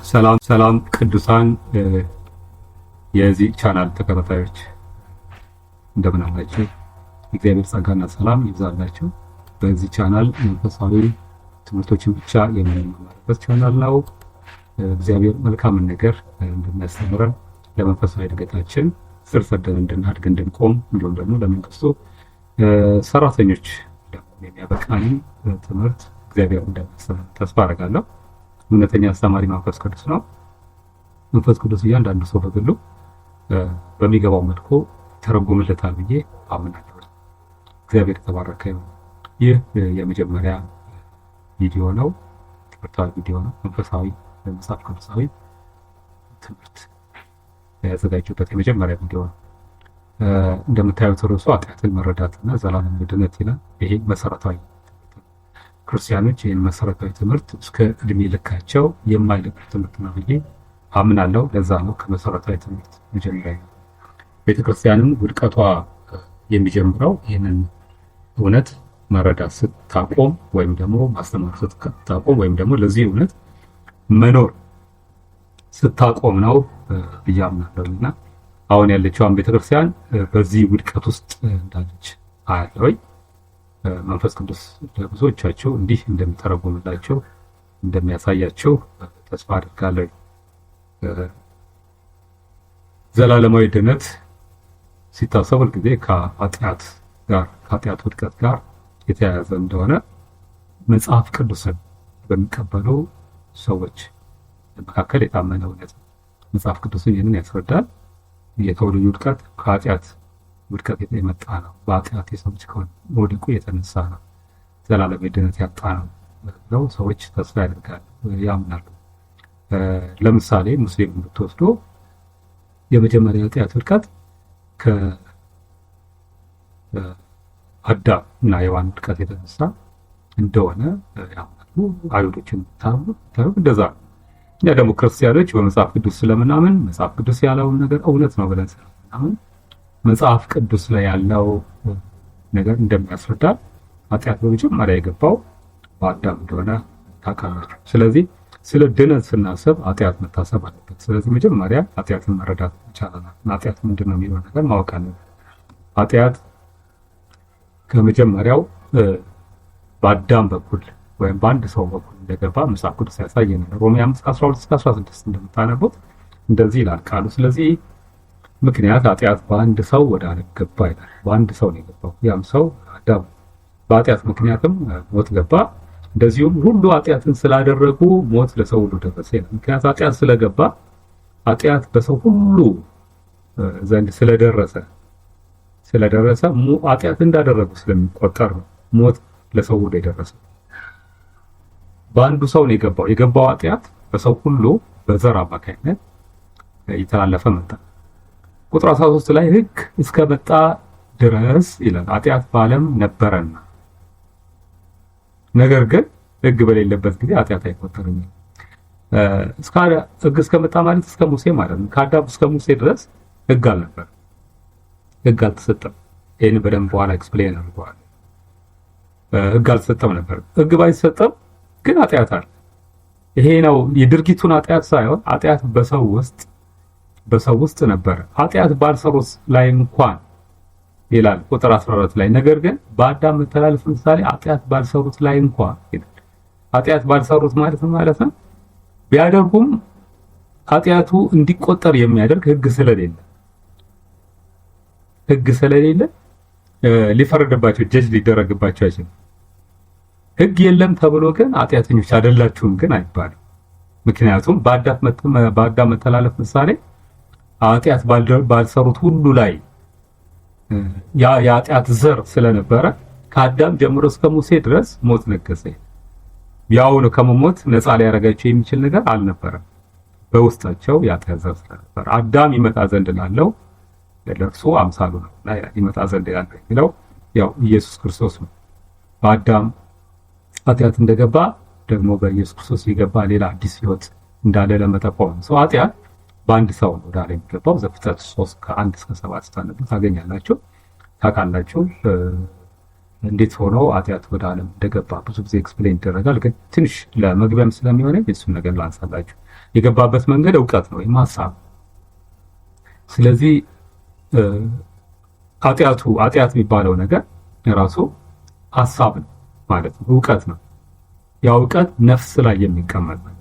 ሰላም ሰላም ቅዱሳን የዚህ ቻናል ተከታታዮች እንደምን አላችሁ? እግዚአብሔር ጸጋና ሰላም ይብዛላችሁ። በዚህ ቻናል መንፈሳዊ ትምህርቶችን ብቻ የምንማርበት ቻናል ነው። እግዚአብሔር መልካምን ነገር እንድናስተምረን ለመንፈሳዊ እድገታችን ስር ሰደን እንድናድግ እንድንቆም፣ እንዲሁም ደግሞ ለመንግስቱ ሰራተኞች ደግሞ የሚያበቃንን ትምህርት እግዚአብሔር እንደሚያስተምረን ተስፋ አደርጋለሁ። እውነተኛ አስተማሪ መንፈስ ቅዱስ ነው። መንፈስ ቅዱስ እያንዳንዱ ሰው በግሉ በሚገባው መልኩ ተረጉምለታል ብዬ አምናለሁ። እግዚአብሔር የተባረከ ይሁን። ይህ የመጀመሪያ ቪዲዮ ነው፣ ትምህርታዊ ቪዲዮ ነው። መንፈሳዊ መጽሐፍ ቅዱሳዊ ትምህርት ያዘጋጀሁበት የመጀመሪያ ቪዲዮ ነው። እንደምታዩት ርዕሱ ኃጢአትን መረዳትና ዘላለማዊ ድነት ይላል። ይሄ መሰረታዊ ክርስቲያኖች ይህን መሰረታዊ ትምህርት እስከ እድሜ ልካቸው የማይለቁ ትምህርት ነው ብዬ አምናለሁ። ለዛ ነው ከመሰረታዊ ትምህርት መጀመሪያ ቤተክርስቲያንም ውድቀቷ የሚጀምረው ይህንን እውነት መረዳት ስታቆም ወይም ደግሞ ማስተማር ስታቆም ወይም ደግሞ ለዚህ እውነት መኖር ስታቆም ነው ብዬ አምናለሁ። እና አሁን ያለችዋን ቤተክርስቲያን በዚህ ውድቀት ውስጥ እንዳለች አያለሁኝ። መንፈስ ቅዱስ ለብዙዎቻችሁ እንዲህ እንደሚተረጉምላችሁ እንደሚያሳያችሁ ተስፋ አድርጋለሁ። ዘላለማዊ ድነት ሲታሰብ ሁልጊዜ ከኃጢአት ውድቀት ጋር የተያያዘ እንደሆነ መጽሐፍ ቅዱስን በሚቀበሉ ሰዎች መካከል የታመነ እውነት ነው። መጽሐፍ ቅዱስን ይህንን ያስረዳል። የሰው ልጅ ውድቀት ከኃጢአት ውድቀት የመጣ ነው። በኃጢአት የሰው ልጅ ከመውደቁ የተነሳ ነው ዘላለማዊ ድነት ያጣ ነው ብለው ሰዎች ተስፋ ያደርጋሉ፣ ያምናሉ። ለምሳሌ ሙስሊም ብትወስዶ የመጀመሪያ ኃጢአት ውድቀት ከአዳም እና ሔዋን ውድቀት የተነሳ እንደሆነ ያምናሉ። አይሁዶችን ታሩ እንደዛ ነው። እኛ ደግሞ ክርስቲያኖች በመጽሐፍ ቅዱስ ስለምናምን መጽሐፍ ቅዱስ ያለውን ነገር እውነት ነው ብለን ስለምናምን መጽሐፍ ቅዱስ ላይ ያለው ነገር እንደሚያስረዳ ኃጢአት በመጀመሪያ የገባው በአዳም እንደሆነ ታውቃላችሁ። ስለዚህ ስለ ድነት ስናስብ ኃጢአት መታሰብ አለበት። ስለዚህ መጀመሪያ ኃጢአትን መረዳት ይቻላል። ኃጢአት ምንድን ነው የሚለው ነገር ማወቅ አለብን። ኃጢአት ከመጀመሪያው በአዳም በኩል ወይም በአንድ ሰው በኩል እንደገባ መጽሐፍ ቅዱስ ያሳየናል። ሮሜ 5:12-16 እንደምታነቡት እንደዚህ ይላል ቃሉ። ስለዚህ ምክንያት ኃጢአት በአንድ ሰው ወደ ዓለም ገባ ይላል። በአንድ ሰው ነው የገባው፣ ያም ሰው አዳም። በኃጢአት ምክንያትም ሞት ገባ። እንደዚሁም ሁሉ ኃጢአትን ስላደረጉ ሞት ለሰው ሁሉ ደረሰ ይላል። ምክንያት ኃጢአት ስለገባ ኃጢአት በሰው ሁሉ ዘንድ ስለደረሰ ኃጢአት እንዳደረጉ ስለሚቆጠር ነው ሞት ለሰው ሁሉ የደረሰ። በአንዱ ሰው ነው የገባው ኃጢአት በሰው ሁሉ በዘር አማካኝነት እየተላለፈ መጣ። ቁጥር 13 ላይ ሕግ እስከመጣ ድረስ ይላል ኃጢአት በዓለም ነበረና፣ ነገር ግን ሕግ በሌለበት ጊዜ ኃጢአት አይቆጠርም። ሕግ እስከመጣ ማለት እስከ ሙሴ ማለት ነው። ከአዳም እስከ ሙሴ ድረስ ሕግ አልነበረም፣ ሕግ አልተሰጠም። ይህን በደንብ በኋላ ኤክስፕሌን አድርገዋል። ሕግ አልተሰጠም ነበር። ሕግ ባይሰጠም ግን ኃጢአት አለ። ይሄ ነው የድርጊቱን ኃጢአት ሳይሆን ኃጢአት በሰው ውስጥ ነበረ። ኃጢአት ባልሰሩት ላይ እንኳን ይላል ቁጥር 14 ላይ፣ ነገር ግን በአዳም መተላለፍ ምሳሌ ኃጢአት ባልሰሩት ላይ እንኳን ይላል። ኃጢአት ባልሰሩት ማለት ነው ቢያደርጉም ኃጢአቱ እንዲቆጠር የሚያደርግ ሕግ ስለሌለ ሊፈረድባቸው ጀጅ ሊደረግባቸው አይችልም። ሕግ የለም ተብሎ ግን ኃጢአተኞች አይደላችሁም ግን አይባልም። ምክንያቱም በአዳም መተላለፍ ምሳሌ ኃጢአት ባልሰሩት ሁሉ ላይ የኃጢአት ዘር ስለነበረ ከአዳም ጀምሮ እስከ ሙሴ ድረስ ሞት ነገሰ። ያው ነው ከመሞት ነፃ ሊያደርጋቸው የሚችል ነገር አልነበረም። በውስጣቸው የኃጢአት ዘር ስለነበረ አዳም ይመጣ ዘንድ ላለው ለእርሱ አምሳሉ ነው እና ይመጣ ዘንድ ያለው የሚለው ያው ኢየሱስ ክርስቶስ ነው። በአዳም ኃጢአት እንደገባ ደግሞ በኢየሱስ ክርስቶስ የገባ ሌላ አዲስ ሕይወት እንዳለ ለመጠቆም ነው። ኃጢአት በአንድ ሰው ነው ወደ ዓለም የገባው። ዘፍጥረት 3:1-7 ስታነቡ ታገኛላችሁ፣ ታውቃላችሁ እንዴት ሆኖ ኃጢአት ወደ ዓለም እንደገባ ብዙ ጊዜ ኤክስፕሌን ይደረጋል። ግን ትንሽ ለመግቢያም ስለሚሆነ እሱን ነገር ላንሳላችሁ። የገባበት መንገድ እውቀት ነው ወይም ሐሳብ። ስለዚህ ኃጢአት የሚባለው ነገር ራሱ ሐሳብ ነው ማለት ነው፣ እውቀት ነው። ያ እውቀት ነፍስ ላይ የሚቀመጥ ነው።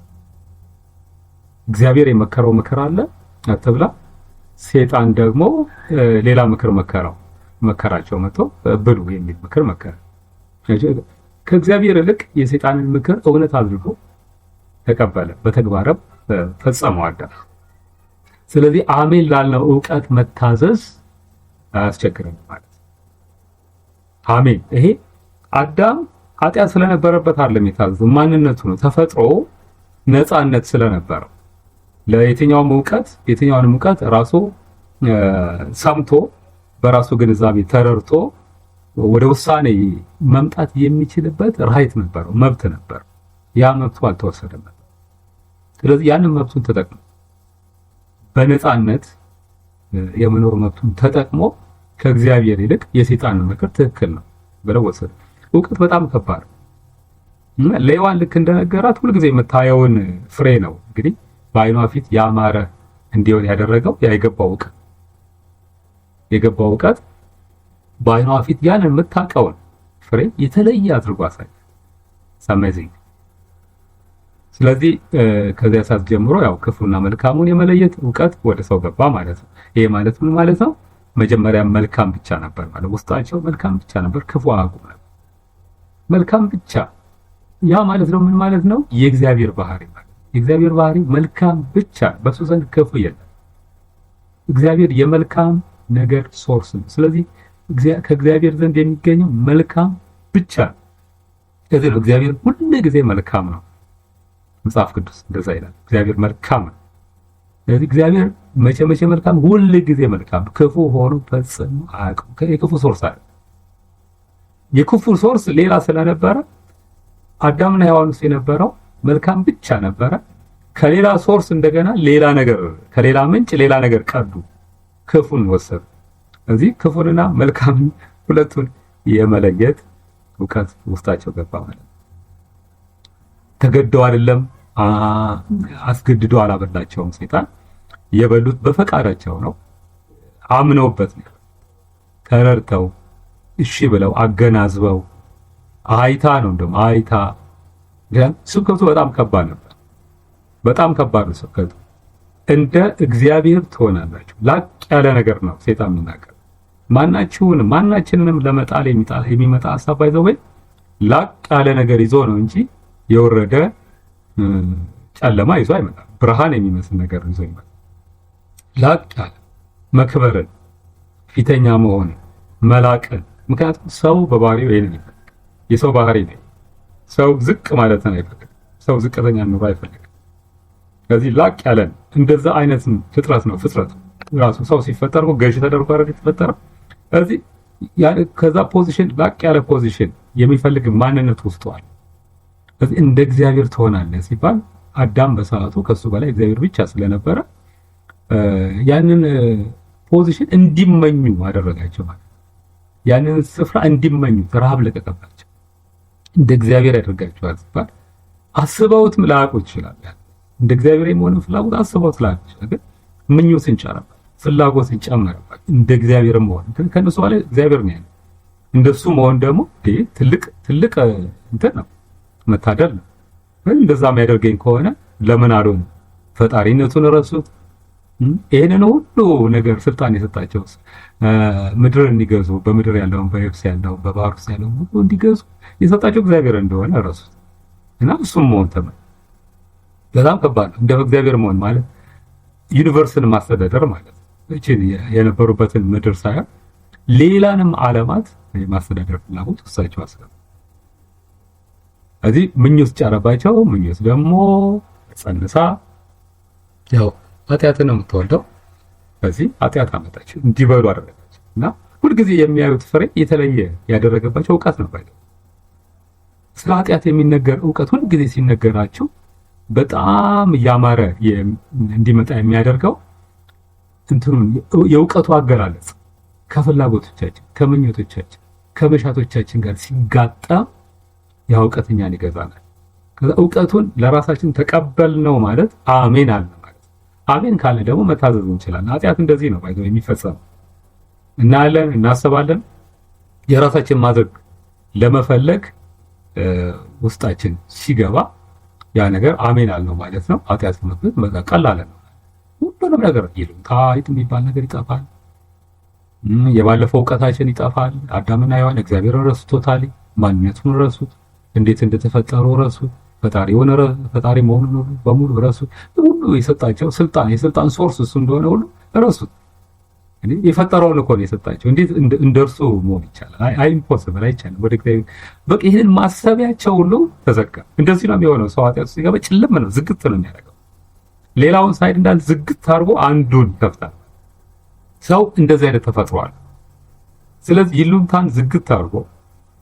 እግዚአብሔር የመከረው ምክር አለ አትብላ። ሴጣን ደግሞ ሌላ ምክር መከራቸው መጥቶ ብሉ የሚል ምክር መከረ። ከእግዚአብሔር ይልቅ የሴጣንን ምክር እውነት አድርጎ ተቀበለ፣ በተግባርም ፈጸመው አዳም። ስለዚህ አሜን ላልነው እውቀት መታዘዝ አያስቸግረንም ማለት ነው። አሜን። ይሄ አዳም ኃጢአት ስለነበረበት አይደለም የታዘዘው፣ ማንነቱ ነው። ተፈጥሮ ነፃነት ስለነበረው ለየትኛውንም እውቀት ራሱ ሰምቶ በራሱ ግንዛቤ ተረድቶ ወደ ውሳኔ መምጣት የሚችልበት ራይት ነበረው፣ መብት ነበር። ያ መብቱ አልተወሰደም። ስለዚህ ያንን መብቱን ተጠቅሞ በነፃነት የመኖር መብቱን ተጠቅሞ ከእግዚአብሔር ይልቅ የሰይጣንን ምክር ትክክል ነው ብለው ወሰደ። እውቀት በጣም ከባድ ነው። ለሔዋን ልክ እንደነገራት ሁልጊዜ የምታየውን ፍሬ ነው እንግዲህ በዓይኗ ፊት ያማረ እንዲሆን ያደረገው የገባው እውቀት በዓይኗ ፊት ያንን የምታውቀውን ፍሬ የተለየ አድርጎ አሳየ። አሜዚንግ። ስለዚህ ከዚያ ሰዓት ጀምሮ ያው ክፉና መልካሙን የመለየት እውቀት ወደ ሰው ገባ ማለት ነው። ይሄ ማለት ምን ማለት ነው? መጀመሪያ መልካም ብቻ ነበር ማለት ውስጣቸው መልካም ብቻ ነበር፣ ክፉ አያውቁም ነበር። መልካም ብቻ ያ ማለት ነው ምን ማለት ነው? የእግዚአብሔር ባህሪ ማለት የእግዚአብሔር ባህሪ መልካም ብቻ፣ በሱ ዘንድ ክፉ የለም። እግዚአብሔር የመልካም ነገር ሶርስ ነው። ስለዚህ ከእግዚአብሔር ዘንድ የሚገኘው መልካም ብቻ ነው። ስለዚህ እግዚአብሔር ሁሉ ጊዜ መልካም ነው። መጽሐፍ ቅዱስ እንደዛ ይላል። እግዚአብሔር መልካም ነው። ስለዚህ እግዚአብሔር መቼ መልካም፣ ሁሉ ጊዜ መልካም፣ ክፉ ሆኖ ፈጽሞ አያውቅም። የክፉ ሶርስ አለ። የክፉ ሶርስ ሌላ ስለነበረ አዳምና ሔዋን ውስጥ የነበረው መልካም ብቻ ነበረ። ከሌላ ሶርስ እንደገና ሌላ ነገር፣ ከሌላ ምንጭ ሌላ ነገር ቀዱ፣ ክፉን ወሰዱ። ስለዚህ ክፉንና መልካምን ሁለቱን የመለየት እውቀት ውስጣቸው ገባ ማለት ነው። ተገደው አይደለም፣ አስገድዶ አላበላቸውም። ሰይጣን የበሉት በፈቃዳቸው ነው፣ አምነውበት ነው፣ ተረድተው እሺ ብለው አገናዝበው አይታ ነው። እንደውም አይታ ግን ስብከቱ በጣም ከባድ ነበር። በጣም ከባድ ነው ስብከቱ። እንደ እግዚአብሔር ትሆናላችሁ። ላቅ ያለ ነገር ነው ሰይጣን የሚናገር። ማናችንንም ለመጣል የሚመጣ ሐሳብ ባይዘው ላቅ ያለ ነገር ይዞ ነው እንጂ የወረደ ጨለማ ይዞ አይመጣም። ብርሃን የሚመስል ነገር ይዞ ይመጣል። ላቅ ያለ መክበርን፣ ፊተኛ መሆን፣ መላቅን። ምክንያቱም ሰው በባህሪው ይሄንን ይፈልጋል። የሰው ባህሪ ነው። ሰው ዝቅ ማለትን አይፈልግም። ሰው ዝቅተኛ ኑሮ አይፈልግም። ስለዚህ ላቅ ያለን እንደዛ አይነት ፍጥረት ነው። ፍጥረት ራሱ ሰው ሲፈጠር ገዢ ተደርጎ አይደል የተፈጠረው። ስለዚህ ከዛ ፖዚሽን ላቅ ያለ ፖዚሽን የሚፈልግ ማንነት ውስጡ አለ። ስለዚህ እንደ እግዚአብሔር ትሆናለህ ሲባል አዳም በሰዓቱ ከሱ በላይ እግዚአብሔር ብቻ ስለነበረ ያንን ፖዚሽን እንዲመኙ አደረጋቸው ማለት ያንን ስፍራ እንዲመኙ ረሃብ ለቀቀባቸው። እንደ እግዚአብሔር ያደርጋቸዋል ሲባል አስበውትም ላያውቁ ይችላል። እንደ እግዚአብሔር የመሆን ፍላጎት አስበውት ላያውቁ ይችላል። ግን ምኞትን ጨመረባቸው፣ ፍላጎትን ጨመረባቸው። እንደ እግዚአብሔር መሆን ግን ከነሱ በላይ እግዚአብሔር ነው ያለው። እንደሱ መሆን ደግሞ ትልቅ እንትን ነው፣ መታደል ነው። እንደዛ የሚያደርገኝ ከሆነ ለምን አልሆነ? ፈጣሪነቱን ረሱት። ይሄንን ሁሉ ነገር ስልጣን የሰጣቸው ምድር እንዲገዙ፣ በምድር ያለውን፣ በየብስ ያለውን፣ በባህር ውስጥ ያለውን ሁሉ እንዲገዙ የሰጣቸው እግዚአብሔር እንደሆነ ረሱት እና እሱም መሆን ተመ በጣም ከባድ ነው። እንደ እግዚአብሔር መሆን ማለት ዩኒቨርስን ማስተዳደር ማለት እቺ የነበሩበትን ምድር ሳይሆን ሌላንም ዓለማት የማስተዳደር ፍላጎት ውሳቸው አስገባ። እዚህ ምኞት ጫረባቸው። ምኞት ደግሞ ጸንሳ ያው ኃጢአትን ነው የምትወልደው። በዚህ ኃጢአት አመጣች፣ እንዲበሉ አደረጋቸው እና ሁልጊዜ የሚያዩት ፍሬ የተለየ ያደረገባቸው እውቀት ነበር። ስለ ኃጢአት የሚነገር እውቀት ሁልጊዜ ሲነገራቸው በጣም ያማረ እንዲመጣ የሚያደርገው እንትኑን የእውቀቱ አገላለጽ ከፍላጎቶቻችን፣ ከምኞቶቻችን፣ ከመሻቶቻችን ጋር ሲጋጠም ያ እውቀት እኛን ይገዛናል። ከዛ እውቀቱን ለራሳችን ተቀበልነው ማለት አሜን አለ ማለት። አሜን ካለ ደግሞ መታዘዝ እንችላለን። ኃጢአት እንደዚህ ነው ባይዘው የሚፈጸመው። እናያለን፣ እናስባለን። የራሳችን ማድረግ ለመፈለግ ውስጣችን ሲገባ ያ ነገር አሜን አልነው ማለት ነው። ኃጢአት መብት በቃ ቀላል ነው። ሁሉንም ነገር ይሉኝታ የሚባል ነገር ይጠፋል። የባለፈው እውቀታችን ይጠፋል። አዳምና ሔዋን እግዚአብሔርን ረስቶታል። ማንነቱን ረሱት። እንዴት እንደተፈጠሩ ረሱት። ፈጣሪ መሆኑን በሙሉ ረሱት። ሁሉ የሰጣቸው የስልጣን ሶርስ እሱ እንደሆነ ሁሉ ረሱት። የፈጠረውን እኮ ነው የሰጣቸው። እንዴት እንደርሱ መሆን ይቻላል? አይ ኢምፖሲብል፣ አይቻልም። ወደ እግዚአብሔር በቃ ይሄንን ማሰቢያቸው ሁሉ ተዘጋ። እንደዚህ ነው የሚሆነው። ሰው ኃጢአት ሲገባ ጭልም ነው፣ ዝግት ነው የሚያደርገው። ሌላውን ሳይድ እንዳል ዝግት አድርጎ አንዱን ይከፍታል። ሰው እንደዚህ አይነት ተፈጥሯል። ስለዚህ ይሉንታን ዝግት አድርጎ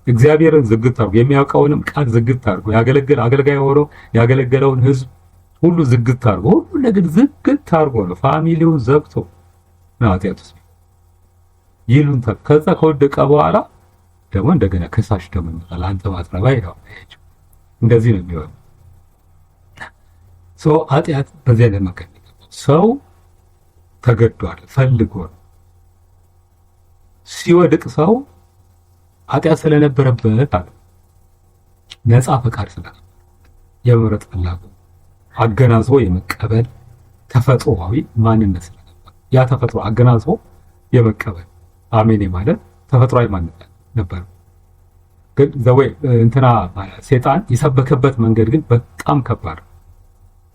እግዚአብሔርን ዝግት አድርጎ የሚያውቀውንም ቃል ዝግት አድርጎ አገልጋይ ሆኖ ያገለገለውን ሕዝብ ሁሉ ዝግት አድርጎ ሁሉ ነገር ዝግት አድርጎ ነው ፋሚሊውን ዘግቶ ነው ኃጢአት ውስጥ ይሉንታ። ከዛ ከወደቀ በኋላ ደግሞ እንደገና ከሳሽ ደግሞ ይመጣል። አንተ ማትረባ ይላል። እንደዚህ ነው የሚሆነው። ሰው ኃጢአት በዚህ አይነት መንገድ ነው። ሰው ተገዷል፣ ፈልጎ ሲወድቅ ሰው ኃጢአት ስለነበረበት አለ ነፃ ፈቃድ ስለነበረ የመምረጥ ፍላጎት አገናዝቦ የመቀበል ተፈጥሮአዊ ማንነት ስለነበር ያ ተፈጥሮ አገናዝቦ የመቀበል አሜን ማለት ተፈጥሮአዊ ማንነት ነበር። ግን ዘወይ እንትና ሰይጣን የሰበከበት መንገድ ግን በጣም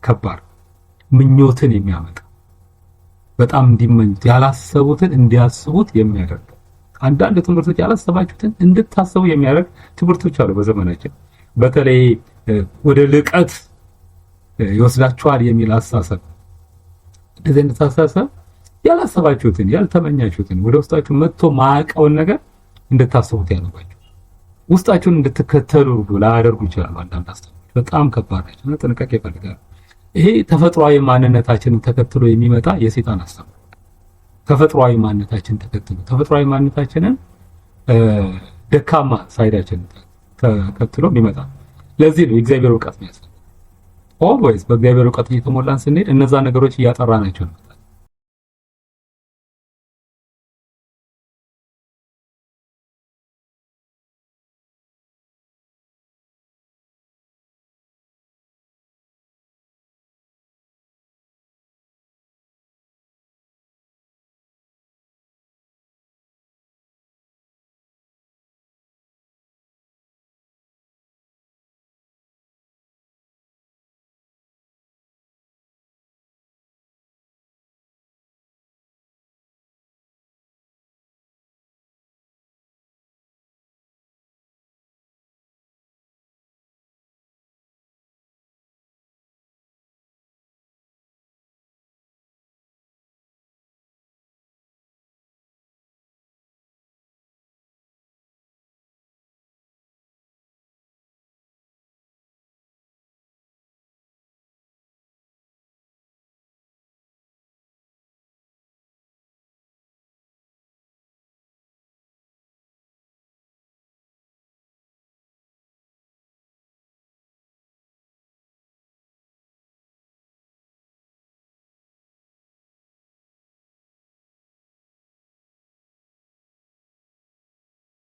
ከባድ ምኞትን የሚያመጣ በጣም እንዲመኙት ያላሰቡትን እንዲያስቡት የሚያደርግ አንዳንድ ትምህርቶች ያላሰባችሁትን እንድታስቡ የሚያደርግ ትምህርቶች አሉ በዘመናችን። በተለይ ወደ ልቀት ይወስዳችኋል የሚል አስተሳሰብ፣ እንደዚህ አይነት አስተሳሰብ ያላሰባችሁትን ያልተመኛችሁትን ወደ ውስጣችሁ መጥቶ ማያውቀውን ነገር እንድታስቡት ያደርጋችሁ፣ ውስጣችሁን እንድትከተሉ ላያደርጉ ይችላሉ። አንዳንድ አስተሳሰቦች በጣም ከባድ ናቸው እና ጥንቃቄ ይፈልጋሉ። ይሄ ተፈጥሯዊ ማንነታችንን ተከትሎ የሚመጣ የሰይጣን አስተሳሰብ ተፈጥሯዊ ማንነታችንን ደካማ ሳይዳችንን ተከትሎ የሚመጣ። ለዚህ ነው የእግዚአብሔር እውቀት የሚያስፈልግ። ኦልዌይስ በእግዚአብሔር እውቀት እየተሞላን ስንሄድ እነዛ ነገሮች እያጠራናቸው ነው።